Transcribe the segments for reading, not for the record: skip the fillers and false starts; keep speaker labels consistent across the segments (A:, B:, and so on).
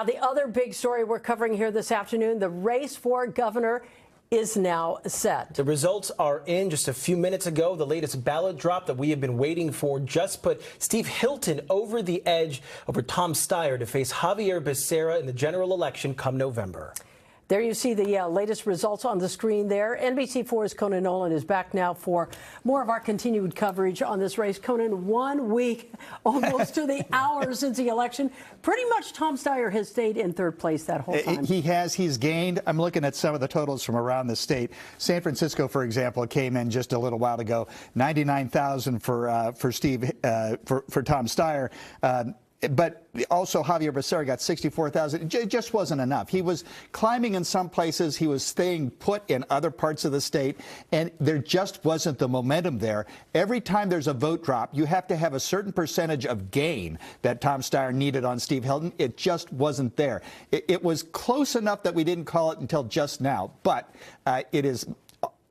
A: The other big story we're covering here this afternoon, the race for governor is now set.
B: The results are in just a few minutes ago. The latest ballot drop that we have been waiting for just put Steve Hilton over the edge over Tom Steyer to face Javier Becerra in the general election come November.
A: There you see the latest results on the screen there. NBC4's Conan Nolan is back now for more of our continued coverage on this race. Conan, 1 week, almost to the hour since the election. Pretty much Tom Steyer has stayed in third place that whole time.
C: He has. He's gained. I'm looking at some of the totals from around the state. San Francisco, for example, came in just a little while ago. 99,000 for Tom Steyer. But also Javier Becerra got 64,000. It just wasn't enough. He was climbing in some places. He was staying put in other parts of the state. And there just wasn't the momentum there. Every time there's a vote drop, you have to have a certain percentage of gain that Tom Steyer needed on Steve Hilton. It just wasn't there. It was close enough that we didn't call it until just now. But it is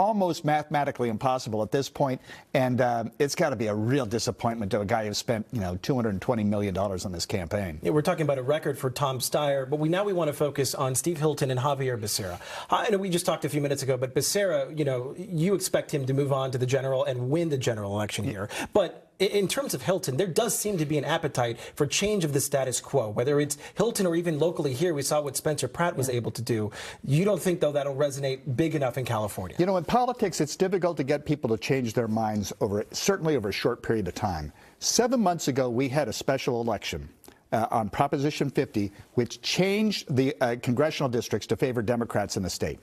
C: almost mathematically impossible at this point, and it's got to be a real disappointment to a guy who spent, $220 million on this campaign.
B: Yeah, we're talking about a record for Tom Steyer, but now we want to focus on Steve Hilton and Javier Becerra. I know we just talked a few minutes ago, but Becerra, you expect him to move on to the general and win the general election here, but in terms of Hilton, there does seem to be an appetite for change of the status quo, whether it's Hilton or even locally here. We saw what Spencer Pratt was able to do. You don't think, though, that'll resonate big enough in California?
C: In politics, it's difficult to get people to change their minds certainly over a short period of time. 7 months ago, we had a special election on Proposition 50, which changed the congressional districts to favor Democrats in the state.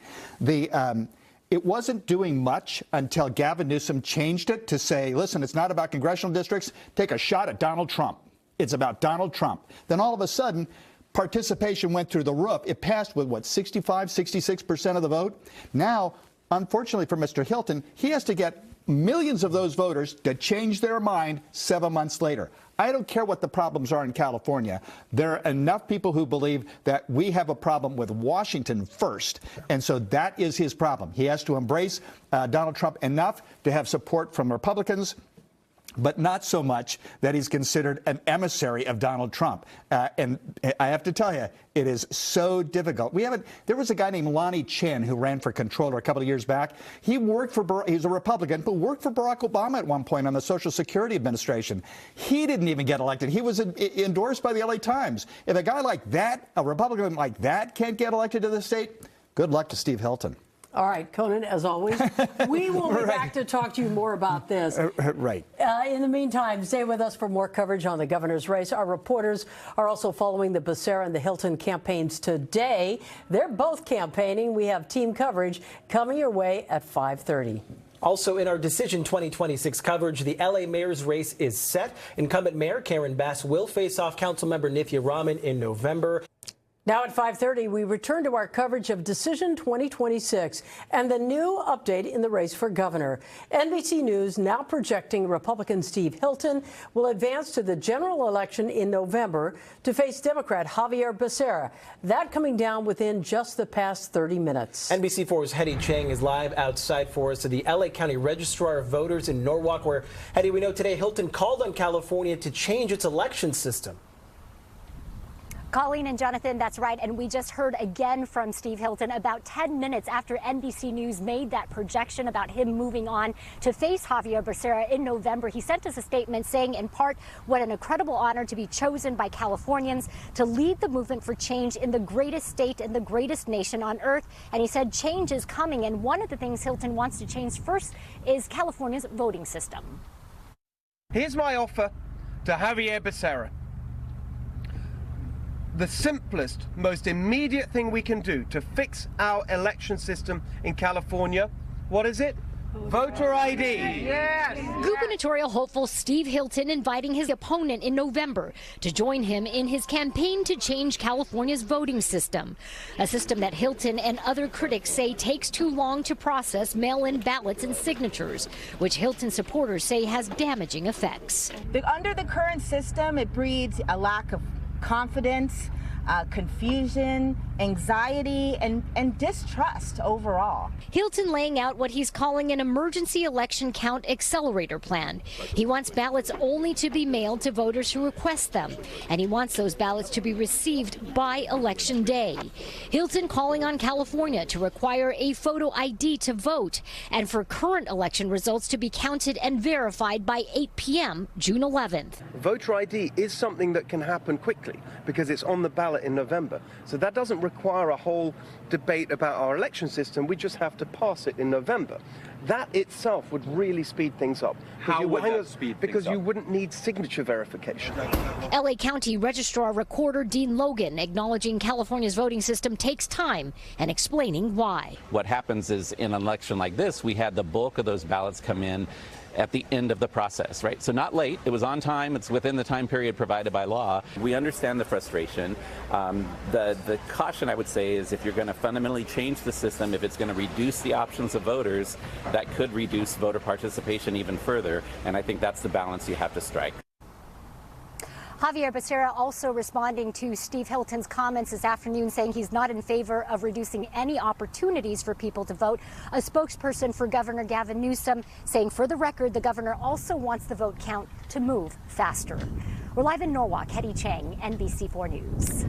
C: It wasn't doing much until Gavin Newsom changed it to say, listen, it's not about congressional districts. Take a shot at Donald Trump. It's about Donald Trump. Then all of a sudden, participation went through the roof. It passed with, 65, 66% of the vote? Now, unfortunately for Mr. Hilton, he has to get millions of those voters to change their mind 7 months later. I don't care what the problems are in California. There are enough people who believe that we have a problem with Washington first. And so that is his problem. He has to embrace Donald Trump enough to have support from Republicans, but not so much that he's considered an emissary of Donald Trump. And I have to tell you, it is so difficult. There was a guy named Lonnie Chin who ran for controller a couple of years back. He's a Republican, but worked for Barack Obama at one point on the Social Security Administration. He didn't even get elected. He was endorsed by the LA Times. If a guy like that, a Republican like that, can't get elected to the state, good luck to Steve Hilton.
A: All right, Conan, as always, we will be back to talk to you more about this.
C: Right.
A: In the meantime, stay with us for more coverage on the governor's race. Our reporters are also following the Becerra and the Hilton campaigns today. They're both campaigning. We have team coverage coming your way at 5:30.
B: Also in our Decision 2026 coverage, the L.A. mayor's race is set. Incumbent Mayor Karen Bass will face off Councilmember Nithya Raman in November.
A: Now at 5:30, we return to our coverage of Decision 2026 and the new update in the race for governor. NBC News now projecting Republican Steve Hilton will advance to the general election in November to face Democrat Javier Becerra. That coming down within just the past 30 minutes.
B: NBC4's Hetty Chang is live outside for us at the L.A. County Registrar of Voters in Norwalk, where, Hetty, we know today Hilton called on California to change its election system.
D: Colleen and Jonathan, that's right. And we just heard again from Steve Hilton about 10 minutes after NBC News made that projection about him moving on to face Javier Becerra in November. He sent us a statement saying, in part, what an incredible honor to be chosen by Californians to lead the movement for change in the greatest state and the greatest nation on earth. And he said change is coming. And one of the things Hilton wants to change first is California's voting system.
E: Here's my offer to Javier Becerra. The simplest, most immediate thing we can do to fix our election system in California, what is it? Voter ID. Yes.
F: Gubernatorial hopeful Steve Hilton inviting his opponent in November to join him in his campaign to change California's voting system, a system that Hilton and other critics say takes too long to process mail-in ballots and signatures, which Hilton supporters say has damaging effects.
G: Under the current system, it breeds a lack of confidence, confusion, anxiety, and distrust overall.
F: Hilton laying out what he's calling an emergency election count accelerator plan. He wants ballots only to be mailed to voters who request them, and he wants those ballots to be received by Election Day. Hilton calling on California to require a photo ID to vote, and for current election results to be counted and verified by 8 p.m. June 11th.
E: Voter ID is something that can happen quickly because it's on the ballot in November. So that doesn't require a whole debate about our election system. We just have to pass it in November. That itself would really speed things up.
H: How would that speed things up?
E: Because you wouldn't need signature verification.
F: LA County Registrar Recorder Dean Logan acknowledging California's voting system takes time and explaining why.
I: What happens is in an election like this, we had the bulk of those ballots come in at the end of the process, right? So not late, it was on time, it's within the time period provided by law. We understand the frustration. The caution I would say is if you're going to fundamentally change the system, if it's going to reduce the options of voters, that could reduce voter participation even further, and I think that's the balance you have to strike.
D: Javier Becerra also responding to Steve Hilton's comments this afternoon, saying he's not in favor of reducing any opportunities for people to vote. A spokesperson for Governor Gavin Newsom saying, for the record, the governor also wants the vote count to move faster. We're live in Norwalk. Hetty Chang, NBC4 News.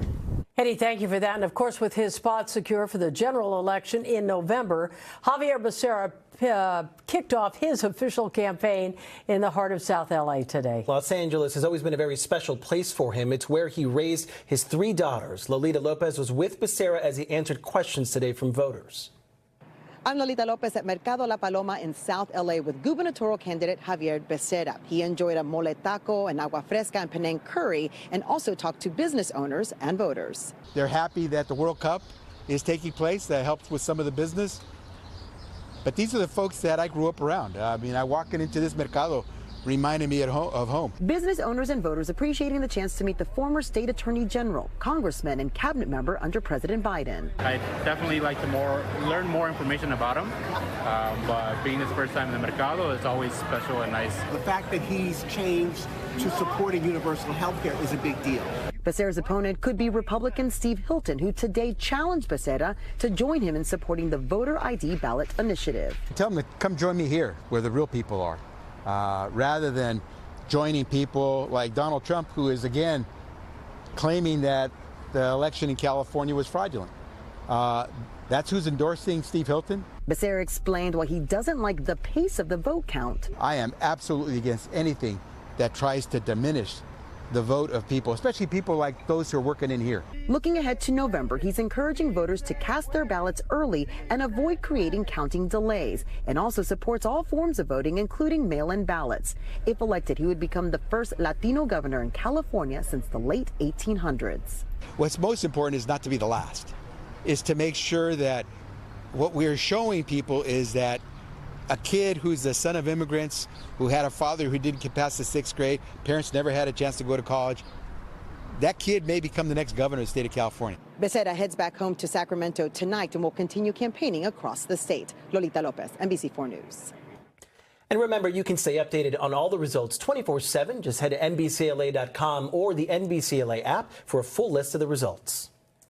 A: Hetty, thank you for that. And of course, with his spot secure for the general election in November, Javier Becerra kicked off his official campaign in the heart of South LA today.
B: Los Angeles has always been a very special place for him. It's where he raised his 3 daughters. Lolita Lopez was with Becerra as he answered questions today from voters.
J: I'm Lolita Lopez at Mercado La Paloma in South LA with gubernatorial candidate Javier Becerra. He enjoyed a mole taco, an agua fresca, and Penang curry, and also talked to business owners and voters.
K: They're happy that the World Cup is taking place. That helps with some of the business. But these are the folks that I grew up around. I mean, I walking into this mercado reminded me of home.
J: Business owners and voters appreciating the chance to meet the former state attorney general, congressman, and cabinet member under President Biden.
L: I'd definitely like to learn more information about him, but being his first time in the mercado is always special and nice.
M: The fact that he's changed to supporting universal health care is a big deal.
J: Becerra's opponent could be Republican Steve Hilton, who today challenged Becerra to join him in supporting the voter ID ballot initiative.
K: Tell them to come join me here where the real people are. Rather than joining people like Donald Trump, who is again claiming that the election in California was fraudulent. That's who's endorsing Steve Hilton.
J: Becerra explained why he doesn't like the pace of the vote count.
K: I am absolutely against anything that tries to diminish the vote of people, especially people like those who are working in here.
J: Looking ahead to November, he's encouraging voters to cast their ballots early and avoid creating counting delays, and also supports all forms of voting, including mail-in ballots. If elected, he would become the first Latino governor in California since the late 1800s.
K: What's most important is not to be the last, is to make sure that what we're showing people is that a kid who's the son of immigrants, who had a father who didn't get past the 6th grade, parents never had a chance to go to college, that kid may become the next governor of the state of California.
J: Becerra heads back home to Sacramento tonight and will continue campaigning across the state. Lolita Lopez, NBC4 News.
B: And remember, you can stay updated on all the results 24/7. Just head to NBCLA.com or the NBCLA app for a full list of the results.